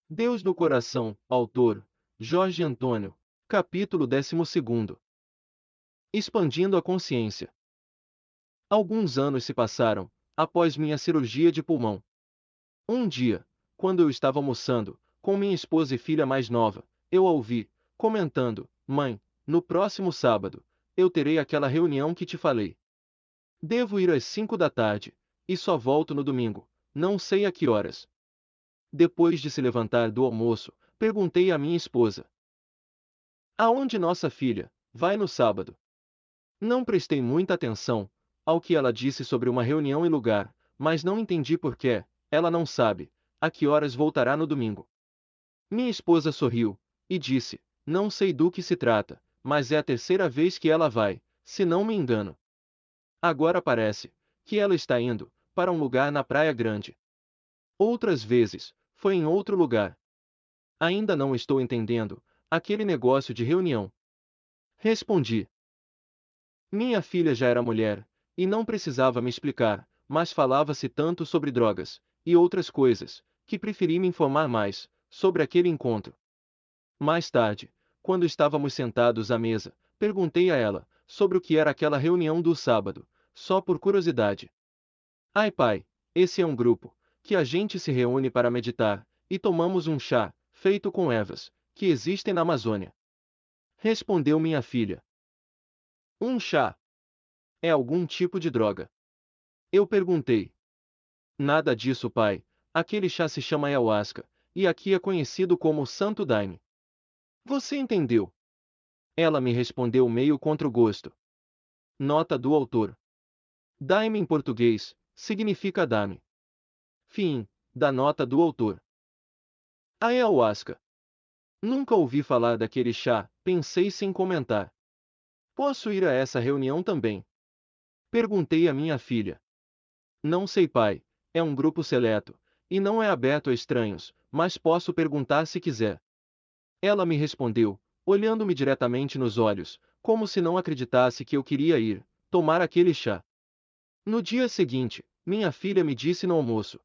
Deus no coração, autor, Jorge Antônio. Capítulo 12. Expandindo a consciência. Alguns anos se passaram, após minha cirurgia de pulmão. Um dia, quando eu estava almoçando, com minha esposa e filha mais nova, eu a ouvi, comentando: Mãe, no próximo sábado, eu terei aquela reunião que te falei. Devo ir às 5 da tarde, e só volto no domingo, não sei a que horas. Depois de se levantar do almoço, perguntei à minha esposa: Aonde nossa filha vai no sábado? Não prestei muita atenção ao que ela disse sobre uma reunião e lugar, mas não entendi por que ela não sabe a que horas voltará no domingo. Minha esposa sorriu e disse: Não sei do que se trata, mas é a terceira vez que ela vai, se não me engano. Agora parece que ela está indo para um lugar na Praia Grande. Outras vezes, foi em outro lugar. Ainda não estou entendendo aquele negócio de reunião. Respondi. Minha filha já era mulher, e não precisava me explicar, mas falava-se tanto sobre drogas e outras coisas, que preferi me informar mais sobre aquele encontro. Mais tarde, quando estávamos sentados à mesa, perguntei a ela sobre o que era aquela reunião do sábado, só por curiosidade. Ai pai, esse é um grupo que a gente se reúne para meditar, e tomamos um chá, feito com ervas, que existem na Amazônia. Respondeu minha filha. Um chá. É algum tipo de droga? Eu perguntei. Nada disso, pai. Aquele chá se chama ayahuasca, e aqui é conhecido como Santo Daime. Você entendeu? Ela me respondeu meio contra o gosto. Nota do autor. Daime em português significa dame. Fim da nota do autor. Ayahuasca. Nunca ouvi falar daquele chá, pensei sem comentar. Posso ir a essa reunião também? Perguntei à minha filha. Não sei, pai. É um grupo seleto, e não é aberto a estranhos, mas posso perguntar se quiser. Ela me respondeu, olhando-me diretamente nos olhos, como se não acreditasse que eu queria ir tomar aquele chá. No dia seguinte, minha filha me disse no almoço: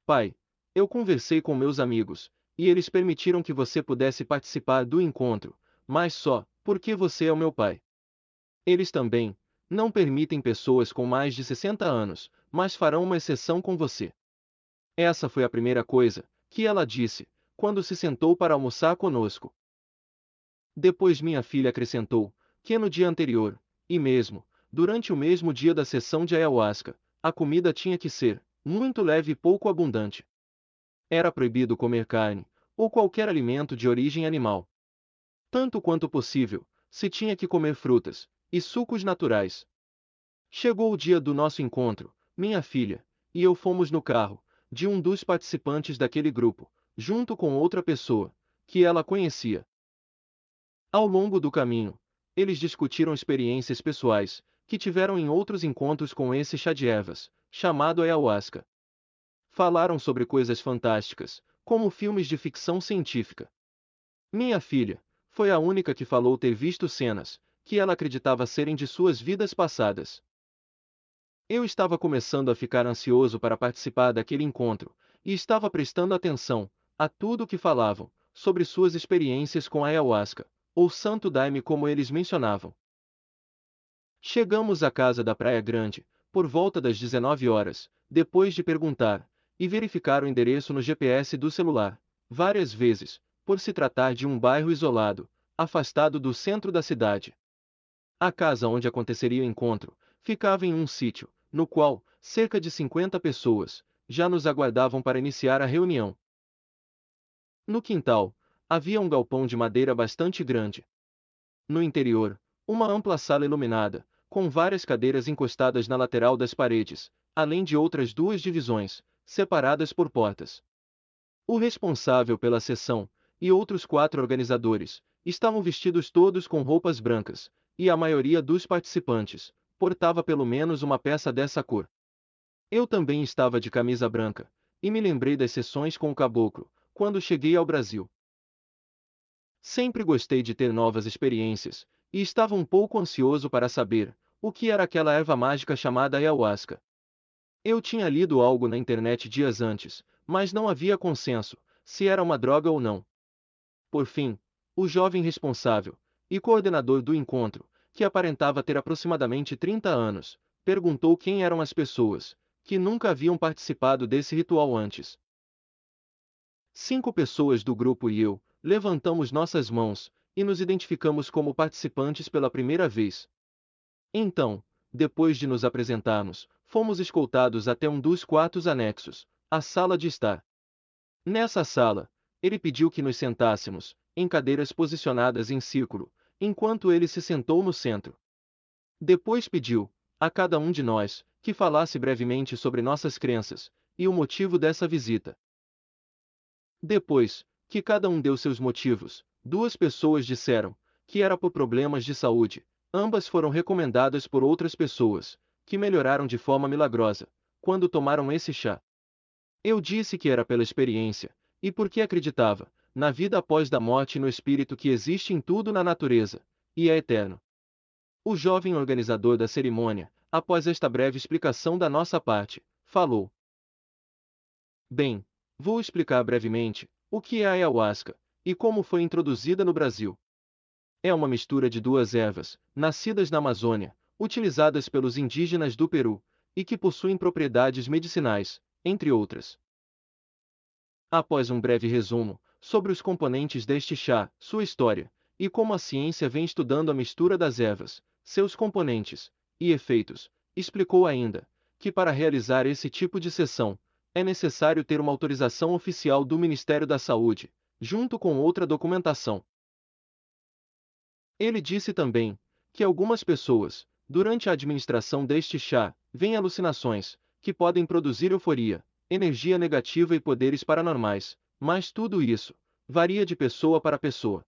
Pai, eu conversei com meus amigos, e eles permitiram que você pudesse participar do encontro, mas só porque você é o meu pai. Eles também não permitem pessoas com mais de 60 anos, mas farão uma exceção com você. Essa foi a primeira coisa que ela disse quando se sentou para almoçar conosco. Depois minha filha acrescentou que no dia anterior, e mesmo durante o mesmo dia da sessão de ayahuasca, a comida tinha que ser muito leve e pouco abundante. Era proibido comer carne ou qualquer alimento de origem animal. Tanto quanto possível, se tinha que comer frutas e sucos naturais. Chegou o dia do nosso encontro, minha filha e eu fomos no carro de um dos participantes daquele grupo, junto com outra pessoa que ela conhecia. Ao longo do caminho, eles discutiram experiências pessoais que tiveram em outros encontros com esse chá de ervas, chamado ayahuasca. Falaram sobre coisas fantásticas, como filmes de ficção científica. Minha filha foi a única que falou ter visto cenas que ela acreditava serem de suas vidas passadas. Eu estava começando a ficar ansioso para participar daquele encontro, e estava prestando atenção a tudo o que falavam sobre suas experiências com a ayahuasca, ou Santo Daime como eles mencionavam. Chegamos à casa da Praia Grande, por volta das 19 horas, depois de perguntar e verificar o endereço no GPS do celular, várias vezes, por se tratar de um bairro isolado, afastado do centro da cidade. A casa onde aconteceria o encontro ficava em um sítio, no qual cerca de 50 pessoas já nos aguardavam para iniciar a reunião. No quintal, havia um galpão de madeira bastante grande. No interior, uma ampla sala iluminada, com várias cadeiras encostadas na lateral das paredes, além de outras duas divisões, separadas por portas. O responsável pela sessão, e outros 4 organizadores, estavam vestidos todos com roupas brancas, e a maioria dos participantes portava pelo menos uma peça dessa cor. Eu também estava de camisa branca, e me lembrei das sessões com o caboclo, quando cheguei ao Brasil. Sempre gostei de ter novas experiências, e estava um pouco ansioso para saber o que era aquela erva mágica chamada ayahuasca. Eu tinha lido algo na internet dias antes, mas não havia consenso se era uma droga ou não. Por fim, o jovem responsável e coordenador do encontro, que aparentava ter aproximadamente 30 anos, perguntou quem eram as pessoas que nunca haviam participado desse ritual antes. 5 pessoas do grupo e eu levantamos nossas mãos e nos identificamos como participantes pela primeira vez. Então, depois de nos apresentarmos, fomos escoltados até um dos quartos anexos, a sala de estar. Nessa sala, ele pediu que nos sentássemos, em cadeiras posicionadas em círculo, enquanto ele se sentou no centro. Depois pediu, a cada um de nós, que falasse brevemente sobre nossas crenças e o motivo dessa visita. Depois que cada um deu seus motivos, 2 pessoas disseram que era por problemas de saúde. Ambas foram recomendadas por outras pessoas, que melhoraram de forma milagrosa, quando tomaram esse chá. Eu disse que era pela experiência, e porque acreditava, na vida após da morte e no espírito que existe em tudo na natureza, e é eterno. O jovem organizador da cerimônia, após esta breve explicação da nossa parte, falou: Bem, vou explicar brevemente o que é a ayahuasca e como foi introduzida no Brasil. É uma mistura de 2 ervas, nascidas na Amazônia, utilizadas pelos indígenas do Peru, e que possuem propriedades medicinais, entre outras. Após um breve resumo sobre os componentes deste chá, sua história, e como a ciência vem estudando a mistura das ervas, seus componentes e efeitos, explicou ainda que para realizar esse tipo de sessão, é necessário ter uma autorização oficial do Ministério da Saúde, junto com outra documentação. Ele disse também que algumas pessoas, durante a administração deste chá, veem alucinações, que podem produzir euforia, energia negativa e poderes paranormais, mas tudo isso varia de pessoa para pessoa.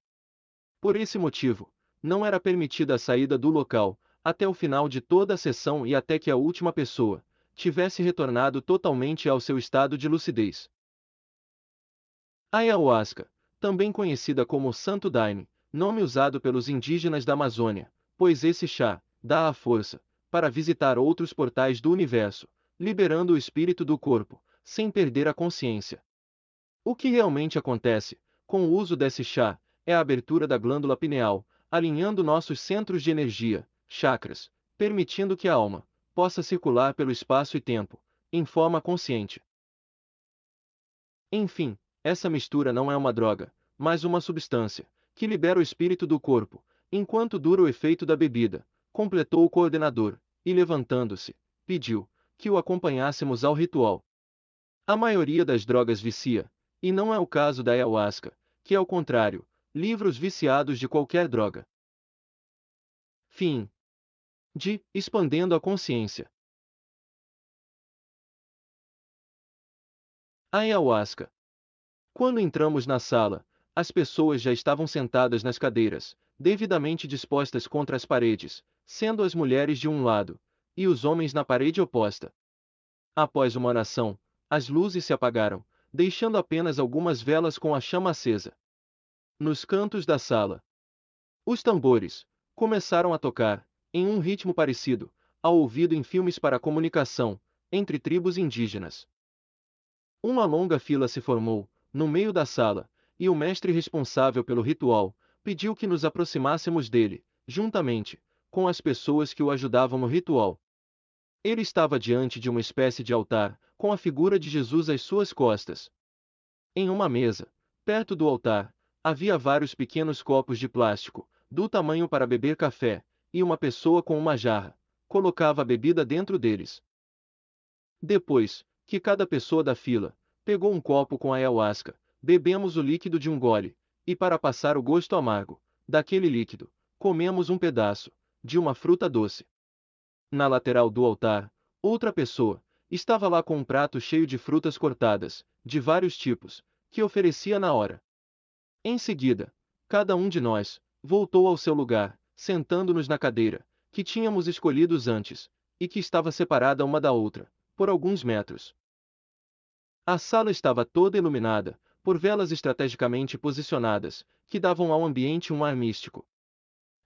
Por esse motivo, não era permitida a saída do local até o final de toda a sessão e até que a última pessoa tivesse retornado totalmente ao seu estado de lucidez. A ayahuasca, também conhecida como Santo Daime, nome usado pelos indígenas da Amazônia, pois esse chá dá a força para visitar outros portais do universo, liberando o espírito do corpo, sem perder a consciência. O que realmente acontece com o uso desse chá é a abertura da glândula pineal, alinhando nossos centros de energia, chakras, permitindo que a alma possa circular pelo espaço e tempo, em forma consciente. Enfim, essa mistura não é uma droga, mas uma substância que libera o espírito do corpo, enquanto dura o efeito da bebida, completou o coordenador, e levantando-se, pediu que o acompanhássemos ao ritual. A maioria das drogas vicia, e não é o caso da ayahuasca, que é o contrário, livra os viciados de qualquer droga. Fim. De Expandendo a Consciência. A ayahuasca. Quando entramos na sala, as pessoas já estavam sentadas nas cadeiras, devidamente dispostas contra as paredes, sendo as mulheres de um lado, e os homens na parede oposta. Após uma oração, as luzes se apagaram, deixando apenas algumas velas com a chama acesa. Nos cantos da sala, os tambores começaram a tocar, em um ritmo parecido ao ouvido em filmes para comunicação entre tribos indígenas. Uma longa fila se formou no meio da sala, e o mestre responsável pelo ritual pediu que nos aproximássemos dele, juntamente com as pessoas que o ajudavam no ritual. Ele estava diante de uma espécie de altar, com a figura de Jesus às suas costas. Em uma mesa, perto do altar, havia vários pequenos copos de plástico, do tamanho para beber café, e uma pessoa com uma jarra colocava a bebida dentro deles. Depois que cada pessoa da fila pegou um copo com ayahuasca, bebemos o líquido de um gole, e para passar o gosto amargo daquele líquido, comemos um pedaço de uma fruta doce. Na lateral do altar, outra pessoa estava lá com um prato cheio de frutas cortadas, de vários tipos, que oferecia na hora. Em seguida, cada um de nós voltou ao seu lugar, sentando-nos na cadeira que tínhamos escolhido antes, e que estava separada uma da outra, por alguns metros. A sala estava toda iluminada por velas estrategicamente posicionadas, que davam ao ambiente um ar místico.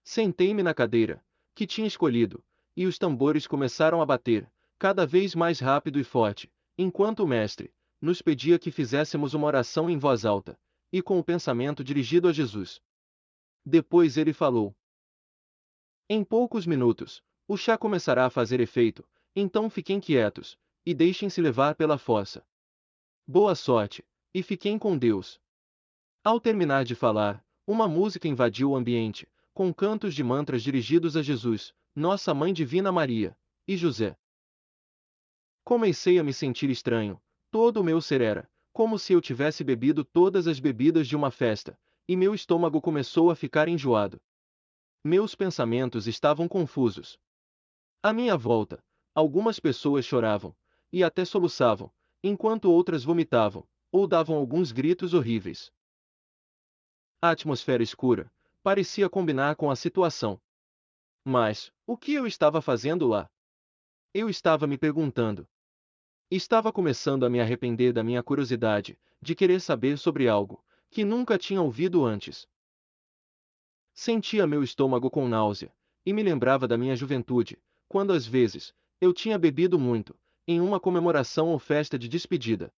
Sentei-me na cadeira que tinha escolhido, e os tambores começaram a bater, cada vez mais rápido e forte, enquanto o mestre nos pedia que fizéssemos uma oração em voz alta, e com o pensamento dirigido a Jesus. Depois ele falou: em poucos minutos, o chá começará a fazer efeito, então fiquem quietos, e deixem-se levar pela força. Boa sorte, e fiquem com Deus. Ao terminar de falar, uma música invadiu o ambiente, com cantos de mantras dirigidos a Jesus, Nossa Mãe Divina Maria, e José. Comecei a me sentir estranho, todo o meu ser era, como se eu tivesse bebido todas as bebidas de uma festa, e meu estômago começou a ficar enjoado. Meus pensamentos estavam confusos. À minha volta, algumas pessoas choravam, e até soluçavam, enquanto outras vomitavam, ou davam alguns gritos horríveis. A atmosfera escura parecia combinar com a situação. Mas, o que eu estava fazendo lá? Eu estava me perguntando. Estava começando a me arrepender da minha curiosidade, de querer saber sobre algo que nunca tinha ouvido antes. Sentia meu estômago com náusea, e me lembrava da minha juventude, quando às vezes, eu tinha bebido muito, em uma comemoração ou festa de despedida.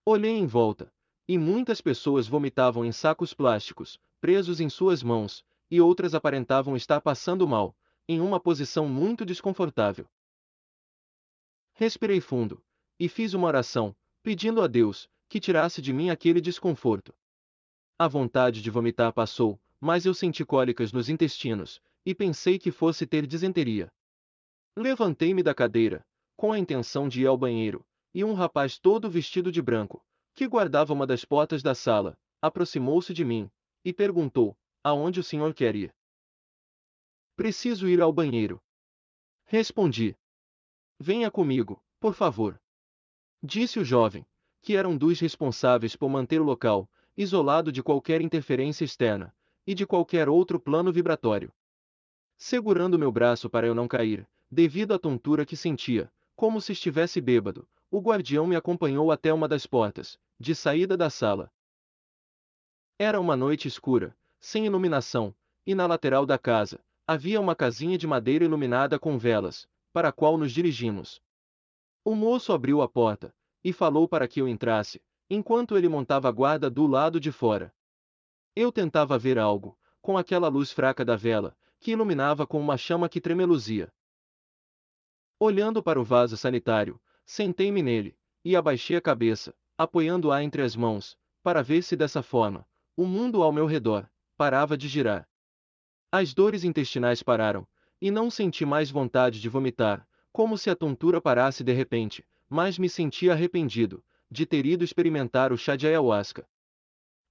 Olhei em volta, e muitas pessoas vomitavam em sacos plásticos, presos em suas mãos, e outras aparentavam estar passando mal, em uma posição muito desconfortável. Respirei fundo, e fiz uma oração, pedindo a Deus que tirasse de mim aquele desconforto. A vontade de vomitar passou, mas eu senti cólicas nos intestinos, e pensei que fosse ter disenteria. Levantei-me da cadeira, com a intenção de ir ao banheiro, e um rapaz todo vestido de branco, que guardava uma das portas da sala, aproximou-se de mim, e perguntou: aonde o senhor quer ir? Preciso ir ao banheiro. Respondi. Venha comigo, por favor. Disse o jovem, que era um dos responsáveis por manter o local isolado de qualquer interferência externa, e de qualquer outro plano vibratório. Segurando meu braço para eu não cair, devido à tontura que sentia, como se estivesse bêbado, o guardião me acompanhou até uma das portas, de saída da sala. Era uma noite escura, sem iluminação, e na lateral da casa, havia uma casinha de madeira iluminada com velas, para a qual nos dirigimos. O moço abriu a porta, e falou para que eu entrasse, enquanto ele montava a guarda do lado de fora. Eu tentava ver algo, com aquela luz fraca da vela, que iluminava com uma chama que tremeluzia. Olhando para o vaso sanitário, sentei-me nele, e abaixei a cabeça, apoiando-a entre as mãos, para ver se dessa forma, o mundo ao meu redor parava de girar. As dores intestinais pararam, e não senti mais vontade de vomitar, como se a tontura parasse de repente, mas me senti arrependido de ter ido experimentar o chá de ayahuasca.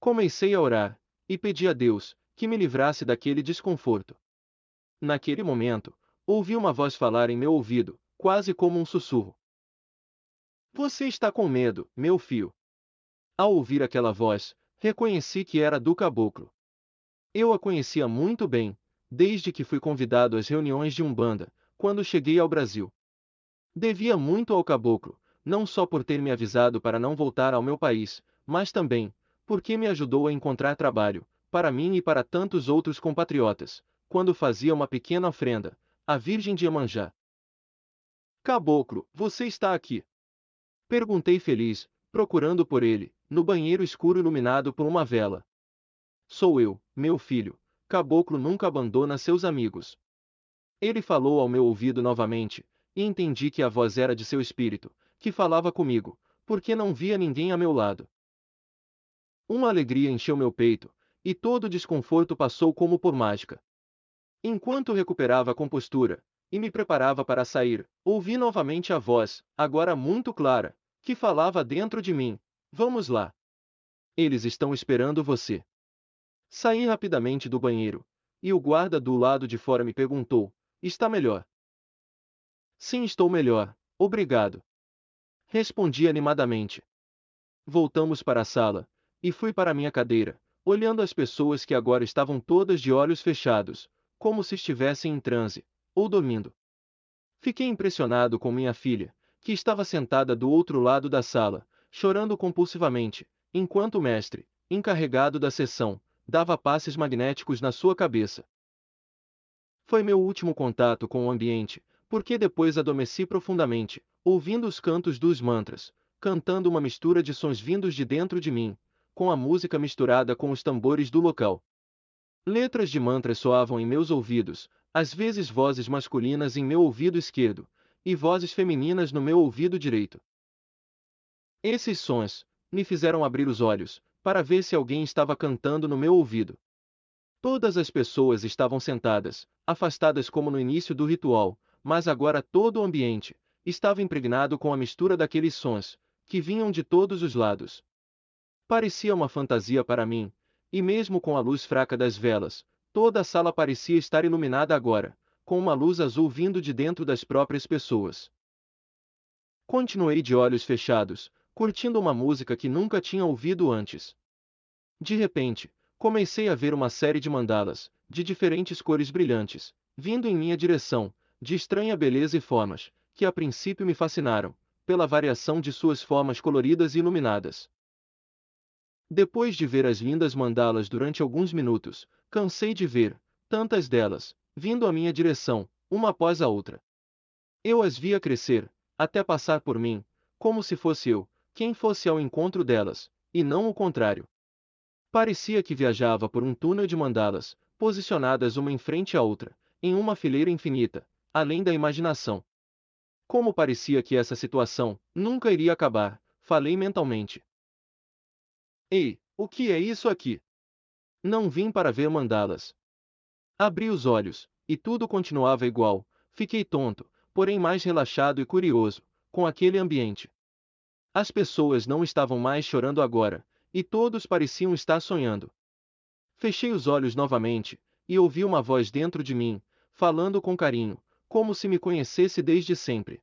Comecei a orar, e pedi a Deus que me livrasse daquele desconforto. Naquele momento, ouvi uma voz falar em meu ouvido, quase como um sussurro. Você está com medo, meu filho? Ao ouvir aquela voz, reconheci que era do caboclo. Eu a conhecia muito bem, desde que fui convidado às reuniões de Umbanda, quando cheguei ao Brasil. Devia muito ao caboclo, não só por ter me avisado para não voltar ao meu país, mas também, porque me ajudou a encontrar trabalho, para mim e para tantos outros compatriotas, quando fazia uma pequena oferenda, à Virgem de Iemanjá. Caboclo, você está aqui? Perguntei feliz, procurando por ele, no banheiro escuro iluminado por uma vela. Sou eu, meu filho. Caboclo nunca abandona seus amigos. Ele falou ao meu ouvido novamente, e entendi que a voz era de seu espírito, que falava comigo, porque não via ninguém a meu lado. Uma alegria encheu meu peito, e todo o desconforto passou como por mágica. Enquanto recuperava a compostura, e me preparava para sair, ouvi novamente a voz, agora muito clara, que falava dentro de mim: vamos lá. Eles estão esperando você. Saí rapidamente do banheiro, e o guarda do lado de fora me perguntou: está melhor? Sim, estou melhor, obrigado. Respondi animadamente. Voltamos para a sala, e fui para minha cadeira, olhando as pessoas que agora estavam todas de olhos fechados, como se estivessem em transe, ou dormindo. Fiquei impressionado com minha filha, que estava sentada do outro lado da sala, chorando compulsivamente, enquanto o mestre, encarregado da sessão, dava passes magnéticos na sua cabeça. Foi meu último contato com o ambiente, porque depois adormeci profundamente, ouvindo os cantos dos mantras, cantando uma mistura de sons vindos de dentro de mim, com a música misturada com os tambores do local. Letras de mantras soavam em meus ouvidos, às vezes vozes masculinas em meu ouvido esquerdo, e vozes femininas no meu ouvido direito. Esses sons me fizeram abrir os olhos, para ver se alguém estava cantando no meu ouvido. Todas as pessoas estavam sentadas, afastadas como no início do ritual, mas agora todo o ambiente estava impregnado com a mistura daqueles sons, que vinham de todos os lados. Parecia uma fantasia para mim, e mesmo com a luz fraca das velas, toda a sala parecia estar iluminada agora, com uma luz azul vindo de dentro das próprias pessoas. Continuei de olhos fechados, curtindo uma música que nunca tinha ouvido antes. De repente, comecei a ver uma série de mandalas, de diferentes cores brilhantes, vindo em minha direção, de estranha beleza e formas, que a princípio me fascinaram, pela variação de suas formas coloridas e iluminadas. Depois de ver as lindas mandalas durante alguns minutos, cansei de ver tantas delas, vindo à minha direção, uma após a outra. Eu as via crescer, até passar por mim, como se fosse eu quem fosse ao encontro delas, e não o contrário. Parecia que viajava por um túnel de mandalas, posicionadas uma em frente à outra, em uma fileira infinita, além da imaginação. Como parecia que essa situação nunca iria acabar, falei mentalmente. Ei, o que é isso aqui? Não vim para ver mandalas. Abri os olhos, e tudo continuava igual. Fiquei tonto, porém mais relaxado e curioso, com aquele ambiente. As pessoas não estavam mais chorando agora, e todos pareciam estar sonhando. Fechei os olhos novamente, e ouvi uma voz dentro de mim, falando com carinho, como se me conhecesse desde sempre.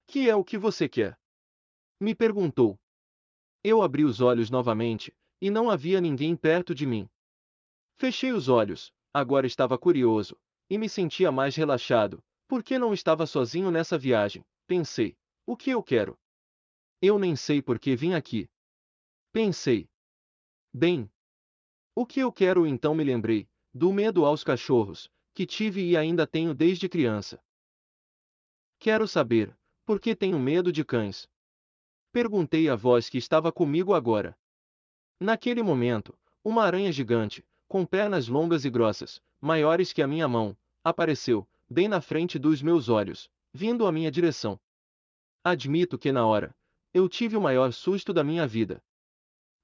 Que é o que você quer? Me perguntou. Eu abri os olhos novamente, e não havia ninguém perto de mim. Fechei os olhos, agora estava curioso, e me sentia mais relaxado, porque não estava sozinho nessa viagem, pensei. O que eu quero? Eu nem sei por que vim aqui. Pensei. Bem, o que eu quero então me lembrei, do medo aos cachorros, que tive e ainda tenho desde criança. Quero saber, por que tenho medo de cães? Perguntei à voz que estava comigo agora. Naquele momento, uma aranha gigante, com pernas longas e grossas, maiores que a minha mão, apareceu, bem na frente dos meus olhos, vindo à minha direção. Admito que na hora, eu tive o maior susto da minha vida.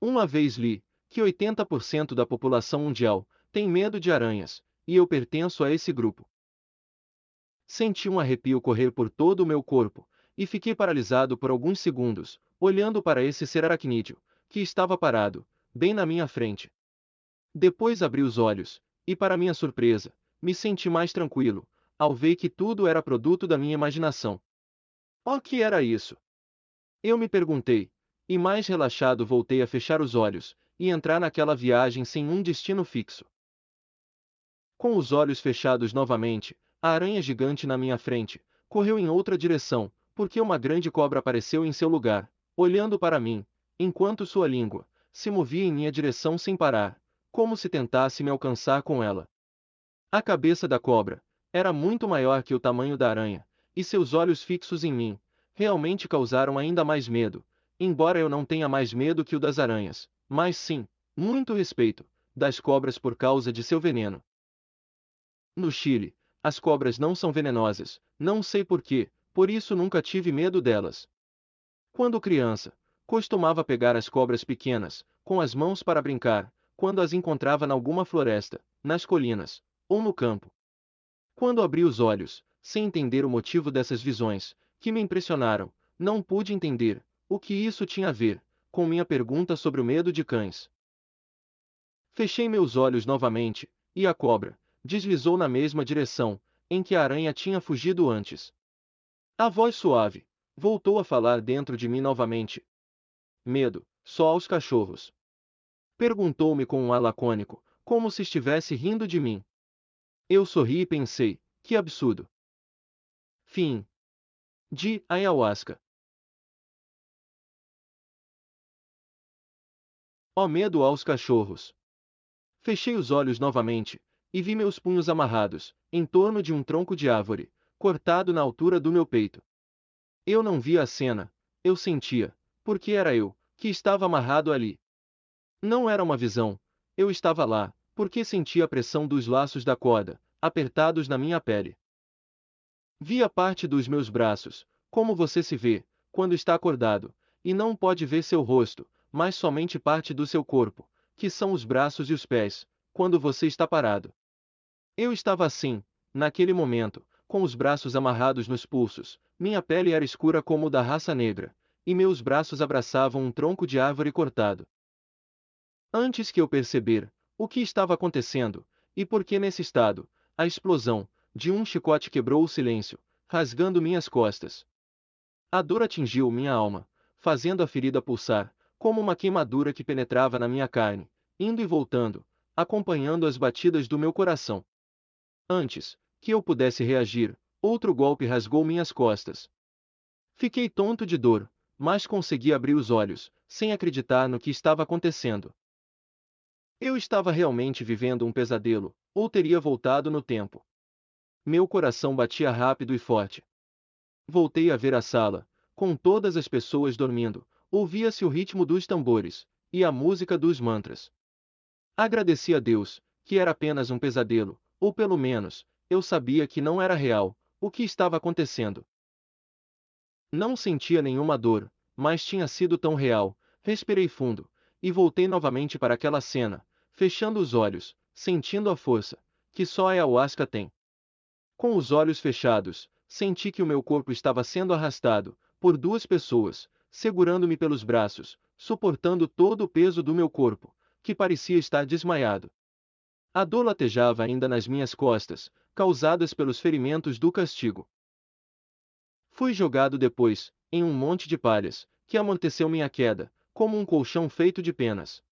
Uma vez li que 80% da população mundial tem medo de aranhas, e eu pertenço a esse grupo. Senti um arrepio correr por todo o meu corpo, e fiquei paralisado por alguns segundos, olhando para esse ser aracnídeo, que estava parado, bem na minha frente. Depois abri os olhos, e para minha surpresa, me senti mais tranquilo, ao ver que tudo era produto da minha imaginação. O que era isso? Eu me perguntei, e mais relaxado voltei a fechar os olhos, e entrar naquela viagem sem um destino fixo. Com os olhos fechados novamente, a aranha gigante na minha frente correu em outra direção, porque uma grande cobra apareceu em seu lugar, olhando para mim, enquanto sua língua se movia em minha direção sem parar, como se tentasse me alcançar com ela. A cabeça da cobra era muito maior que o tamanho da aranha, e seus olhos fixos em mim realmente causaram ainda mais medo, embora eu não tenha mais medo que o das aranhas, mas sim, muito respeito, das cobras por causa de seu veneno. No Chile, as cobras não são venenosas, não sei por quê, por isso nunca tive medo delas. Quando criança, costumava pegar as cobras pequenas, com as mãos para brincar, quando as encontrava em alguma floresta, nas colinas, ou no campo. Quando abri os olhos, sem entender o motivo dessas visões, que me impressionaram, não pude entender o que isso tinha a ver com minha pergunta sobre o medo de cães. Fechei meus olhos novamente, e a cobra deslizou na mesma direção em que a aranha tinha fugido antes. A voz suave voltou a falar dentro de mim novamente. Medo, só aos cachorros. Perguntou-me com um ar lacônico, como se estivesse rindo de mim. Eu sorri e pensei, que absurdo. Fim. De Ayahuasca. Ó medo aos cachorros. Fechei os olhos novamente, e vi meus punhos amarrados, em torno de um tronco de árvore, cortado na altura do meu peito. Eu não via a cena, eu sentia, porque era eu, que estava amarrado ali. Não era uma visão, eu estava lá, porque sentia a pressão dos laços da corda, apertados na minha pele. Via parte dos meus braços, como você se vê, quando está acordado, e não pode ver seu rosto, mas somente parte do seu corpo, que são os braços e os pés, quando você está parado. Eu estava assim, naquele momento, com os braços amarrados nos pulsos, minha pele era escura como o da raça negra, e meus braços abraçavam um tronco de árvore cortado. Antes que eu perceber o que estava acontecendo, e por que nesse estado, a explosão de um chicote quebrou o silêncio, rasgando minhas costas. A dor atingiu minha alma, fazendo a ferida pulsar, como uma queimadura que penetrava na minha carne, indo e voltando, acompanhando as batidas do meu coração. Antes que eu pudesse reagir, outro golpe rasgou minhas costas. Fiquei tonto de dor, mas consegui abrir os olhos, sem acreditar no que estava acontecendo. Eu estava realmente vivendo um pesadelo, ou teria voltado no tempo. Meu coração batia rápido e forte. Voltei a ver a sala, com todas as pessoas dormindo, ouvia-se o ritmo dos tambores, e a música dos mantras. Agradeci a Deus, que era apenas um pesadelo, ou pelo menos, eu sabia que não era real, o que estava acontecendo. Não sentia nenhuma dor, mas tinha sido tão real, respirei fundo, e voltei novamente para aquela cena, fechando os olhos, sentindo a força, que só a ayahuasca tem. Com os olhos fechados, senti que o meu corpo estava sendo arrastado, por duas pessoas, segurando-me pelos braços, suportando todo o peso do meu corpo, que parecia estar desmaiado. A dor latejava ainda nas minhas costas, causadas pelos ferimentos do castigo. Fui jogado depois, em um monte de palhas, que amorteceu minha queda, como um colchão feito de penas.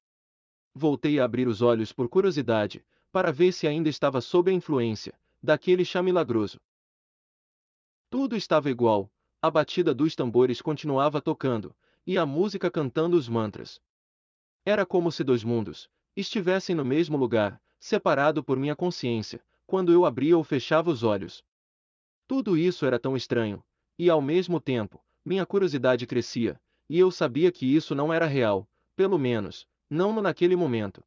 Voltei a abrir os olhos por curiosidade, para ver se ainda estava sob a influência daquele chá milagroso. Tudo estava igual, a batida dos tambores continuava tocando, e a música cantando os mantras. Era como se dois mundos estivessem no mesmo lugar, separado por minha consciência, quando eu abria ou fechava os olhos. Tudo isso era tão estranho, e ao mesmo tempo, minha curiosidade crescia, e eu sabia que isso não era real, pelo menos, não naquele momento.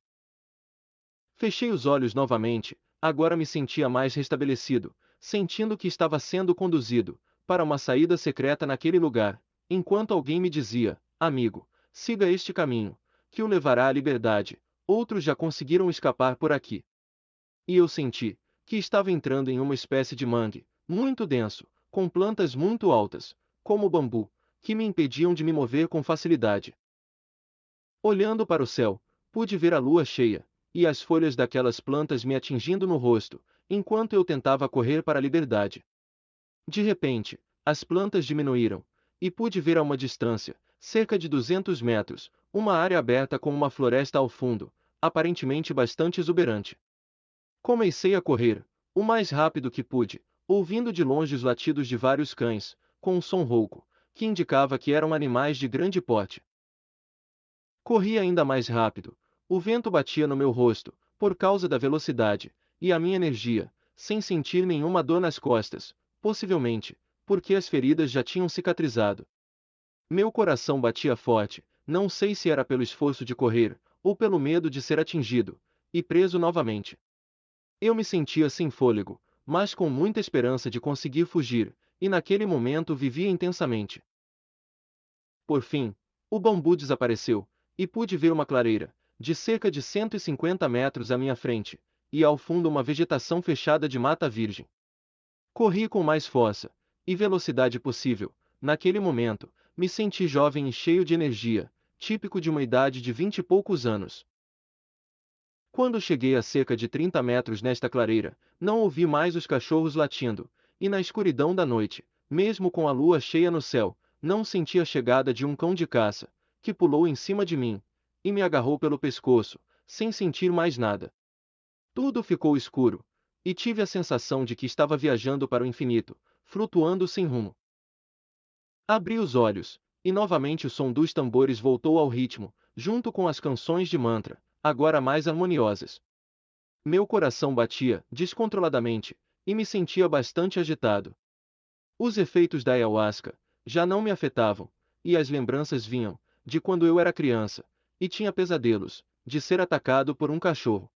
Fechei os olhos novamente, agora me sentia mais restabelecido, sentindo que estava sendo conduzido para uma saída secreta naquele lugar, enquanto alguém me dizia: amigo, siga este caminho, que o levará à liberdade, outros já conseguiram escapar por aqui. E eu senti que estava entrando em uma espécie de mangue, muito denso, com plantas muito altas, como o bambu, que me impediam de me mover com facilidade. Olhando para o céu, pude ver a lua cheia, e as folhas daquelas plantas me atingindo no rosto, enquanto eu tentava correr para a liberdade. De repente, as plantas diminuíram, e pude ver a uma distância, cerca de 200 metros, uma área aberta com uma floresta ao fundo, aparentemente bastante exuberante. Comecei a correr, o mais rápido que pude, ouvindo de longe os latidos de vários cães, com um som rouco, que indicava que eram animais de grande porte. Corri ainda mais rápido, o vento batia no meu rosto, por causa da velocidade, e a minha energia, sem sentir nenhuma dor nas costas, possivelmente, porque as feridas já tinham cicatrizado. Meu coração batia forte, não sei se era pelo esforço de correr, ou pelo medo de ser atingido, e preso novamente. Eu me sentia sem fôlego, mas com muita esperança de conseguir fugir, e naquele momento vivia intensamente. Por fim, o bambu desapareceu, e pude ver uma clareira, de cerca de 150 metros à minha frente, e ao fundo uma vegetação fechada de mata virgem. Corri com mais força e velocidade possível. Naquele momento, me senti jovem e cheio de energia, típico de uma idade de 20 e poucos anos. Quando cheguei a cerca de 30 metros nesta clareira, não ouvi mais os cachorros latindo, e na escuridão da noite, mesmo com a lua cheia no céu, não senti a chegada de um cão de caça, que pulou em cima de mim, e me agarrou pelo pescoço, sem sentir mais nada. Tudo ficou escuro, e tive a sensação de que estava viajando para o infinito, flutuando sem rumo. Abri os olhos, e novamente o som dos tambores voltou ao ritmo, junto com as canções de mantra, agora mais harmoniosas. Meu coração batia descontroladamente, e me sentia bastante agitado. Os efeitos da ayahuasca já não me afetavam, e as lembranças vinham, de quando eu era criança, e tinha pesadelos, de ser atacado por um cachorro.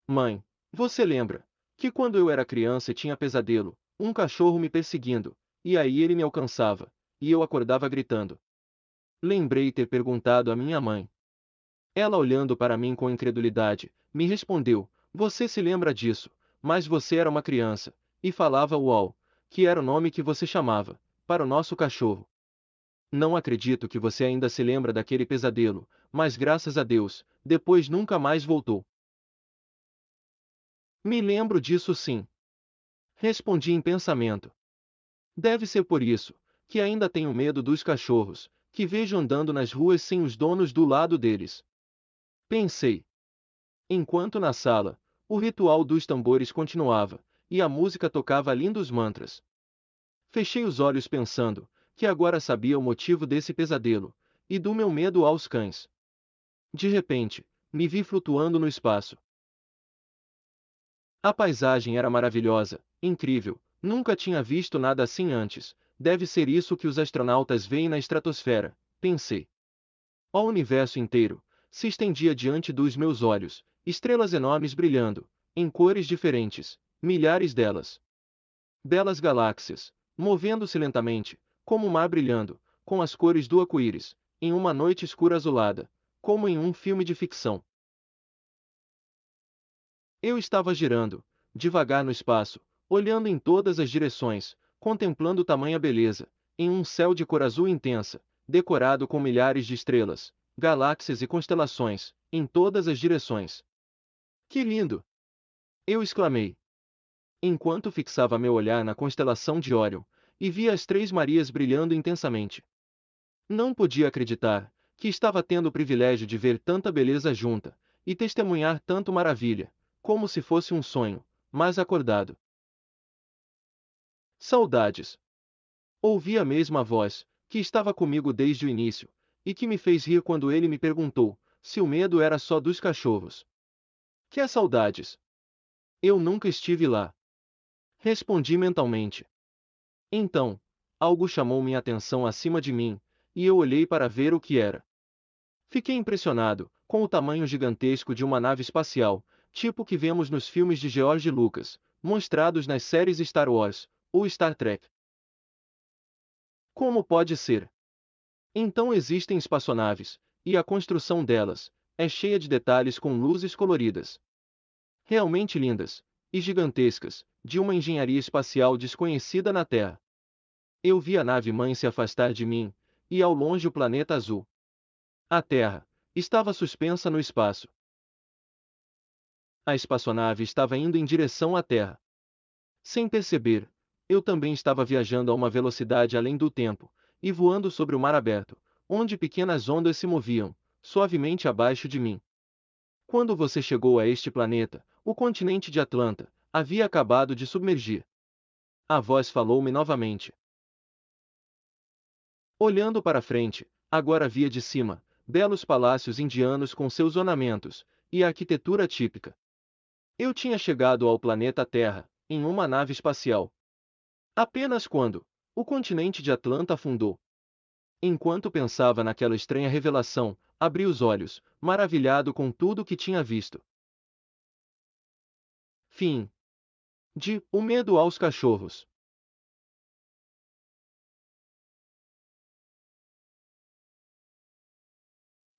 Mãe, você lembra que quando eu era criança e tinha pesadelo, um cachorro me perseguindo, e aí ele me alcançava, e eu acordava gritando? Lembrei ter perguntado à minha mãe. Ela, olhando para mim com incredulidade, me respondeu: Você se lembra disso, mas você era uma criança, e falava uau, que era o nome que você chamava, para o nosso cachorro. Não acredito que você ainda se lembra daquele pesadelo, mas graças a Deus, depois nunca mais voltou. Me lembro disso sim. Respondi em pensamento. Deve ser por isso, que ainda tenho medo dos cachorros, que vejo andando nas ruas sem os donos do lado deles. Pensei. Enquanto na sala, o ritual dos tambores continuava, e a música tocava lindos mantras. Fechei os olhos pensando, que agora sabia o motivo desse pesadelo, e do meu medo aos cães. De repente, me vi flutuando no espaço. A paisagem era maravilhosa, incrível, nunca tinha visto nada assim antes, deve ser isso que os astronautas veem na estratosfera, pensei. O universo inteiro se estendia diante dos meus olhos, estrelas enormes brilhando, em cores diferentes, milhares delas. Belas galáxias, movendo-se lentamente, como o mar brilhando, com as cores do arco-íris, em uma noite escura azulada, como em um filme de ficção. Eu estava girando, devagar no espaço, olhando em todas as direções, contemplando tamanha beleza, em um céu de cor azul intensa, decorado com milhares de estrelas, galáxias e constelações, em todas as direções. Que lindo! Eu exclamei, enquanto fixava meu olhar na constelação de Órion, e via as Três Marias brilhando intensamente. Não podia acreditar que estava tendo o privilégio de ver tanta beleza junta, e testemunhar tanto maravilha, como se fosse um sonho, mas acordado. Saudades. Ouvi a mesma voz, que estava comigo desde o início, e que me fez rir quando ele me perguntou se o medo era só dos cachorros. Que é saudades? Eu nunca estive lá. Respondi mentalmente. Então, algo chamou minha atenção acima de mim, e eu olhei para ver o que era. Fiquei impressionado com o tamanho gigantesco de uma nave espacial, tipo que vemos nos filmes de George Lucas, mostrados nas séries Star Wars ou Star Trek. Como pode ser? Então existem espaçonaves, e a construção delas é cheia de detalhes com luzes coloridas. Realmente lindas e gigantescas, de uma engenharia espacial desconhecida na Terra. Eu vi a nave-mãe se afastar de mim, e ao longe o planeta azul. A Terra estava suspensa no espaço. A espaçonave estava indo em direção à Terra. Sem perceber, eu também estava viajando a uma velocidade além do tempo, e voando sobre o mar aberto, onde pequenas ondas se moviam, suavemente abaixo de mim. Quando você chegou a este planeta, o continente de Atlanta havia acabado de submergir. A voz falou-me novamente. Olhando para frente, agora via de cima, belos palácios indianos com seus ornamentos, e a arquitetura típica. Eu tinha chegado ao planeta Terra, em uma nave espacial. Apenas quando o continente de Atlanta afundou. Enquanto pensava naquela estranha revelação, abri os olhos, maravilhado com tudo o que tinha visto. Fim. De O Medo aos Cachorros.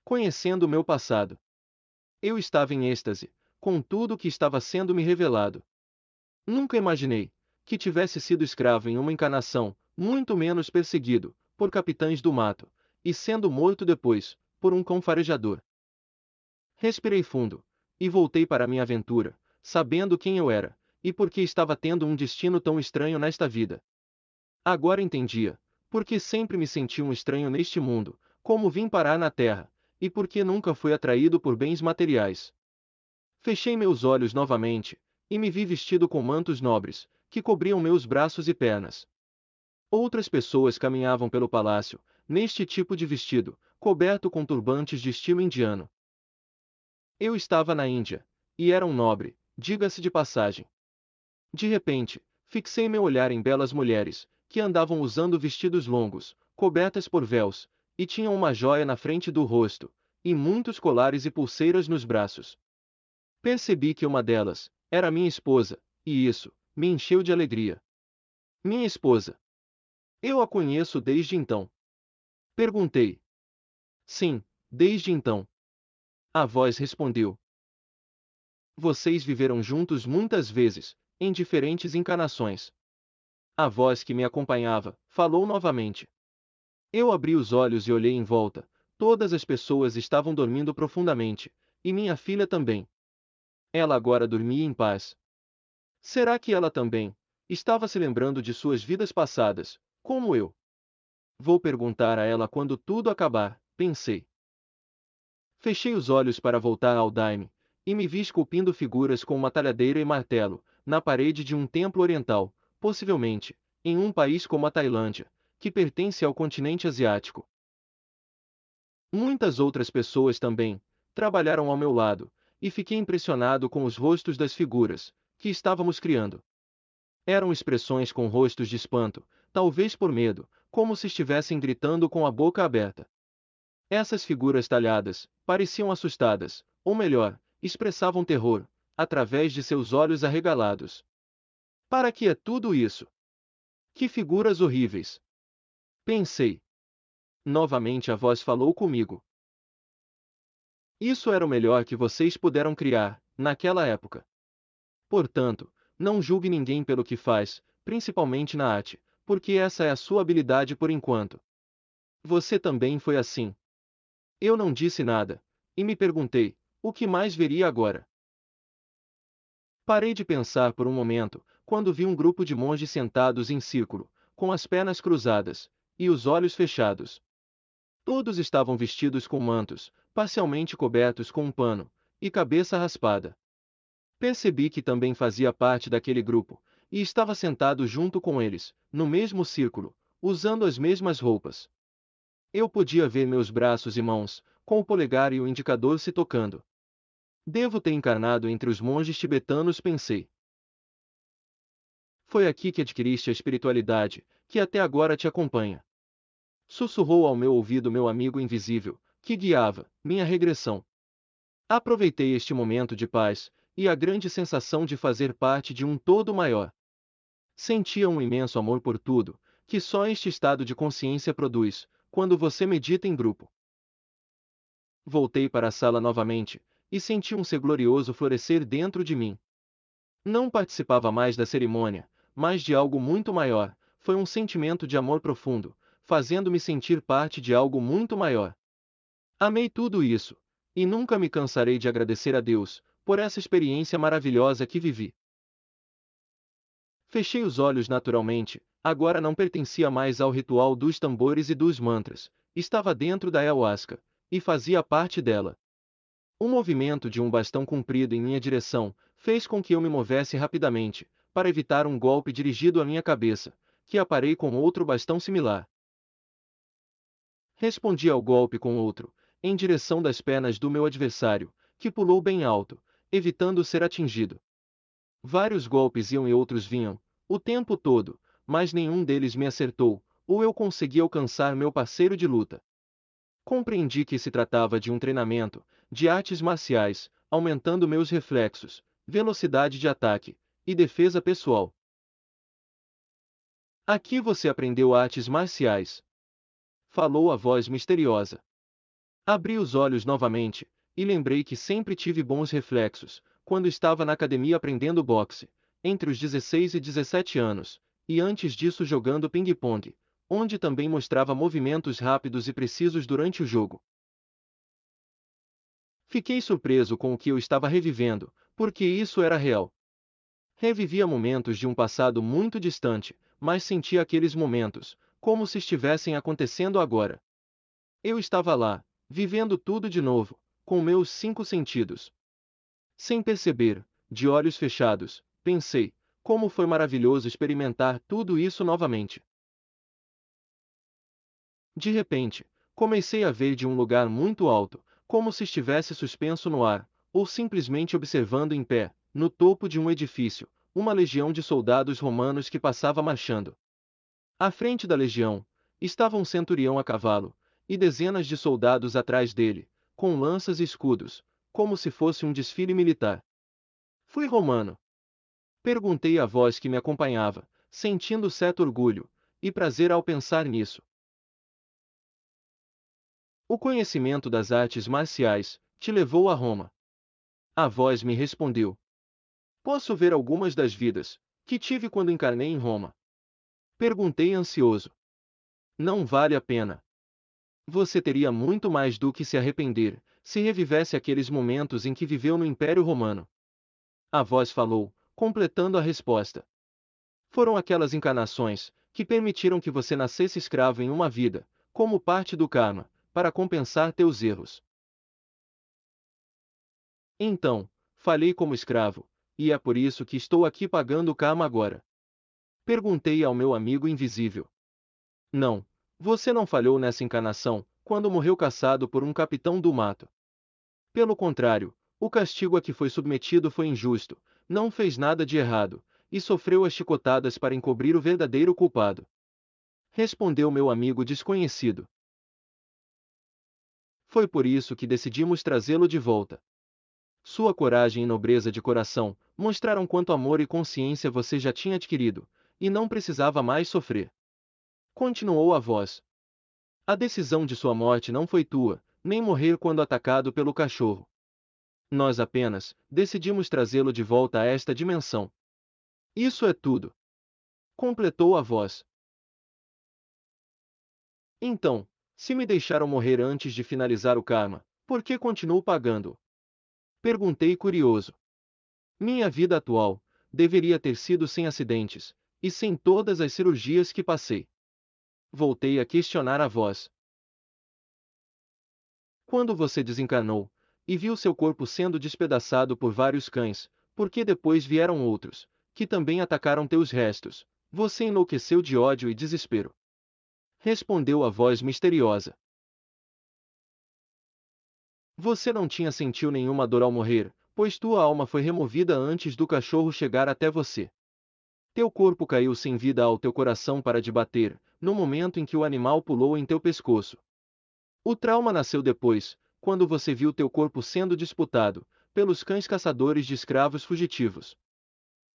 Conhecendo o meu passado. Eu estava em êxtase, com tudo o que estava sendo me revelado. Nunca imaginei que tivesse sido escravo em uma encarnação, muito menos perseguido por capitães do mato, e sendo morto depois por um cão farejador. Respirei fundo e voltei para minha aventura, sabendo quem eu era e por que estava tendo um destino tão estranho nesta vida. Agora entendia por que sempre me senti um estranho neste mundo, como vim parar na Terra, e por que nunca fui atraído por bens materiais. Fechei meus olhos novamente, e me vi vestido com mantos nobres, que cobriam meus braços e pernas. Outras pessoas caminhavam pelo palácio, neste tipo de vestido, coberto com turbantes de estilo indiano. Eu estava na Índia, e era um nobre, diga-se de passagem. De repente, fixei meu olhar em belas mulheres, que andavam usando vestidos longos, cobertas por véus, e tinham uma joia na frente do rosto, e muitos colares e pulseiras nos braços. Percebi que uma delas era minha esposa, e isso me encheu de alegria. Minha esposa. Eu a conheço desde então. Perguntei. Sim, desde então. A voz respondeu. Vocês viveram juntos muitas vezes, em diferentes encarnações. A voz que me acompanhava falou novamente. Eu abri os olhos e olhei em volta. Todas as pessoas estavam dormindo profundamente, e minha filha também. Ela agora dormia em paz. Será que ela também estava se lembrando de suas vidas passadas, como eu? Vou perguntar a ela quando tudo acabar, pensei. Fechei os olhos para voltar ao daime, e me vi esculpindo figuras com uma talhadeira e martelo, na parede de um templo oriental, possivelmente, em um país como a Tailândia, que pertence ao continente asiático. Muitas outras pessoas também trabalharam ao meu lado, e fiquei impressionado com os rostos das figuras que estávamos criando. Eram expressões com rostos de espanto, talvez por medo, como se estivessem gritando com a boca aberta. Essas figuras talhadas pareciam assustadas, ou melhor, expressavam terror, através de seus olhos arregalados. Para que é tudo isso? Que figuras horríveis! Pensei. Novamente a voz falou comigo. Isso era o melhor que vocês puderam criar, naquela época. Portanto, não julgue ninguém pelo que faz, principalmente na arte, porque essa é a sua habilidade por enquanto. Você também foi assim. Eu não disse nada, e me perguntei, o que mais veria agora? Parei de pensar por um momento, quando vi um grupo de monges sentados em círculo, com as pernas cruzadas, e os olhos fechados. Todos estavam vestidos com mantos, parcialmente cobertos com um pano, e cabeça raspada. Percebi que também fazia parte daquele grupo, e estava sentado junto com eles, no mesmo círculo, usando as mesmas roupas. Eu podia ver meus braços e mãos, com o polegar e o indicador se tocando. Devo ter encarnado entre os monges tibetanos, pensei. Foi aqui que adquiriste a espiritualidade, que até agora te acompanha. Sussurrou ao meu ouvido meu amigo invisível, que guiava minha regressão. Aproveitei este momento de paz, e a grande sensação de fazer parte de um todo maior. Sentia um imenso amor por tudo, que só este estado de consciência produz, quando você medita em grupo. Voltei para a sala novamente, e senti um ser glorioso florescer dentro de mim. Não participava mais da cerimônia, mas de algo muito maior, foi um sentimento de amor profundo, fazendo-me sentir parte de algo muito maior. Amei tudo isso, e nunca me cansarei de agradecer a Deus, por essa experiência maravilhosa que vivi. Fechei os olhos naturalmente, agora não pertencia mais ao ritual dos tambores e dos mantras, estava dentro da ayahuasca, e fazia parte dela. O movimento de um bastão comprido em minha direção fez com que eu me movesse rapidamente, para evitar um golpe dirigido à minha cabeça, que aparei com outro bastão similar. Respondi ao golpe com outro, em direção das pernas do meu adversário, que pulou bem alto, evitando ser atingido. Vários golpes iam e outros vinham, o tempo todo, mas nenhum deles me acertou, ou eu consegui alcançar meu parceiro de luta. Compreendi que se tratava de um treinamento de artes marciais, aumentando meus reflexos, velocidade de ataque e defesa pessoal. Aqui você aprendeu artes marciais, falou a voz misteriosa. Abri os olhos novamente, e lembrei que sempre tive bons reflexos, quando estava na academia aprendendo boxe, entre os 16 e 17 anos, e antes disso jogando ping-pong, onde também mostrava movimentos rápidos e precisos durante o jogo. Fiquei surpreso com o que eu estava revivendo, porque isso era real. Revivia momentos de um passado muito distante, mas sentia aqueles momentos, como se estivessem acontecendo agora. Eu estava lá, vivendo tudo de novo, com meus 5 sentidos. Sem perceber, de olhos fechados, pensei, como foi maravilhoso experimentar tudo isso novamente. De repente, comecei a ver de um lugar muito alto, como se estivesse suspenso no ar, ou simplesmente observando em pé, no topo de um edifício, uma legião de soldados romanos que passava marchando. À frente da legião, estava um centurião a cavalo, e dezenas de soldados atrás dele, com lanças e escudos, como se fosse um desfile militar. Fui romano? Perguntei à voz que me acompanhava, sentindo certo orgulho e prazer ao pensar nisso. O conhecimento das artes marciais te levou a Roma. A voz me respondeu. Posso ver algumas das vidas que tive quando encarnei em Roma? Perguntei ansioso. Não vale a pena. Você teria muito mais do que se arrepender, se revivesse aqueles momentos em que viveu no Império Romano. A voz falou, completando a resposta. Foram aquelas encarnações que permitiram que você nascesse escravo em uma vida, como parte do karma, para compensar teus erros. Então, falhei como escravo, e é por isso que estou aqui pagando o karma agora. Perguntei ao meu amigo invisível. Não, você não falhou nessa encarnação, quando morreu caçado por um capitão do mato. Pelo contrário, o castigo a que foi submetido foi injusto, não fez nada de errado, e sofreu as chicotadas para encobrir o verdadeiro culpado. Respondeu meu amigo desconhecido. Foi por isso que decidimos trazê-lo de volta. Sua coragem e nobreza de coração mostraram quanto amor e consciência você já tinha adquirido, e não precisava mais sofrer. Continuou a voz. A decisão de sua morte não foi tua, nem morrer quando atacado pelo cachorro. Nós apenas decidimos trazê-lo de volta a esta dimensão. Isso é tudo. Completou a voz. Então, se me deixaram morrer antes de finalizar o karma, por que continuo pagando? Perguntei curioso. Minha vida atual deveria ter sido sem acidentes, e sem todas as cirurgias que passei. Voltei a questionar a voz. Quando você desencarnou, e viu seu corpo sendo despedaçado por vários cães, porque depois vieram outros, que também atacaram teus restos, você enlouqueceu de ódio e desespero. Respondeu a voz misteriosa. Você não tinha sentido nenhuma dor ao morrer, pois tua alma foi removida antes do cachorro chegar até você. Teu corpo caiu sem vida ao teu coração para te bater, no momento em que o animal pulou em teu pescoço. O trauma nasceu depois, quando você viu teu corpo sendo disputado pelos cães caçadores de escravos fugitivos.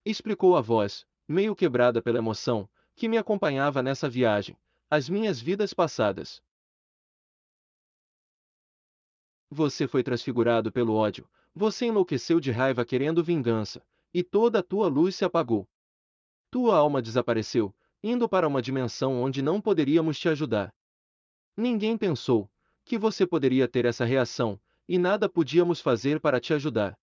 Explicou a voz, meio quebrada pela emoção, que me acompanhava nessa viagem, as minhas vidas passadas. Você foi transfigurado pelo ódio, você enlouqueceu de raiva querendo vingança, e toda a tua luz se apagou. Tua alma desapareceu, indo para uma dimensão onde não poderíamos te ajudar. Ninguém pensou que você poderia ter essa reação, e nada podíamos fazer para te ajudar.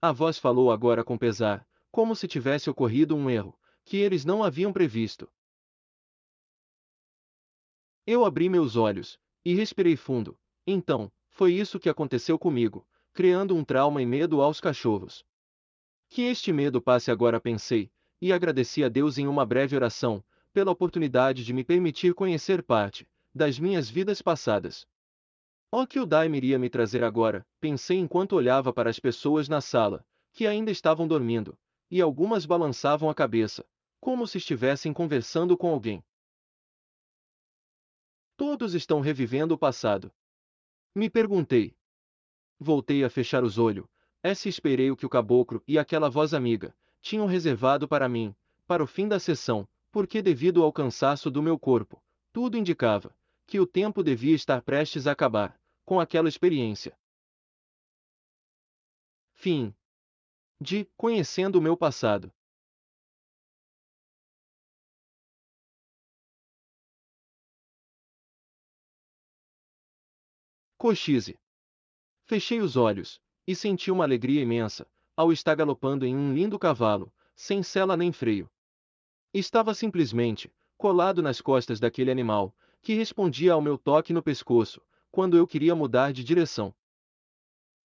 A voz falou agora com pesar, como se tivesse ocorrido um erro, que eles não haviam previsto. Eu abri meus olhos, e respirei fundo. Então, foi isso que aconteceu comigo, criando um trauma e medo aos cachorros. Que este medo passe agora, pensei, e agradeci a Deus em uma breve oração, pela oportunidade de me permitir conhecer parte das minhas vidas passadas. O que o Daime iria me trazer agora, pensei enquanto olhava para as pessoas na sala, que ainda estavam dormindo, e algumas balançavam a cabeça, como se estivessem conversando com alguém. Todos estão revivendo o passado. Me perguntei. Voltei a fechar os olhos, esperei o que o caboclo e aquela voz amiga tinham reservado para mim, para o fim da sessão, porque devido ao cansaço do meu corpo, tudo indicava que o tempo devia estar prestes a acabar com aquela experiência. Fim de Conhecendo o Meu Passado. Cochise. Fechei os olhos e senti uma alegria imensa ao estar galopando em um lindo cavalo, sem sela nem freio. Estava simplesmente colado nas costas daquele animal, que respondia ao meu toque no pescoço, quando eu queria mudar de direção.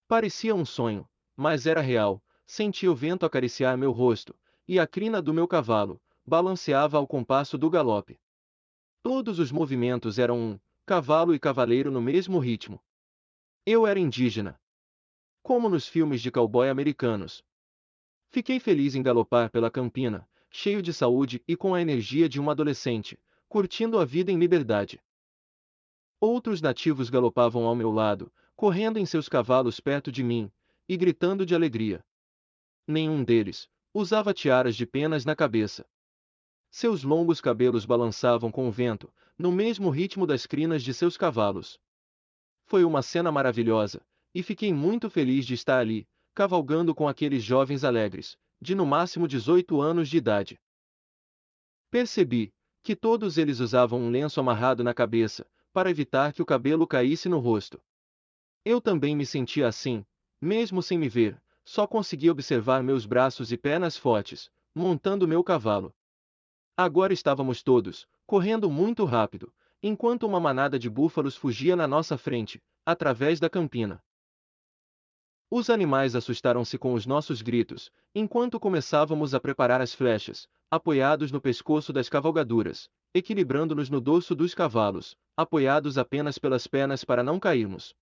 Parecia um sonho, mas era real. Senti o vento acariciar meu rosto, e a crina do meu cavalo balanceava ao compasso do galope. Todos os movimentos eram um cavalo e cavaleiro no mesmo ritmo. Eu era indígena, como nos filmes de cowboy americanos. Fiquei feliz em galopar pela campina, cheio de saúde e com a energia de um adolescente, curtindo a vida em liberdade. Outros nativos galopavam ao meu lado, correndo em seus cavalos perto de mim, e gritando de alegria. Nenhum deles usava tiaras de penas na cabeça. Seus longos cabelos balançavam com o vento, no mesmo ritmo das crinas de seus cavalos. Foi uma cena maravilhosa, e fiquei muito feliz de estar ali, cavalgando com aqueles jovens alegres, de no máximo 18 anos de idade. Percebi que todos eles usavam um lenço amarrado na cabeça, para evitar que o cabelo caísse no rosto. Eu também me sentia assim, mesmo sem me ver, só conseguia observar meus braços e pernas fortes, montando meu cavalo. Agora estávamos todos, correndo muito rápido, enquanto uma manada de búfalos fugia na nossa frente, através da campina. Os animais assustaram-se com os nossos gritos, enquanto começávamos a preparar as flechas, apoiados no pescoço das cavalgaduras, equilibrando-nos no dorso dos cavalos, apoiados apenas pelas pernas para não cairmos.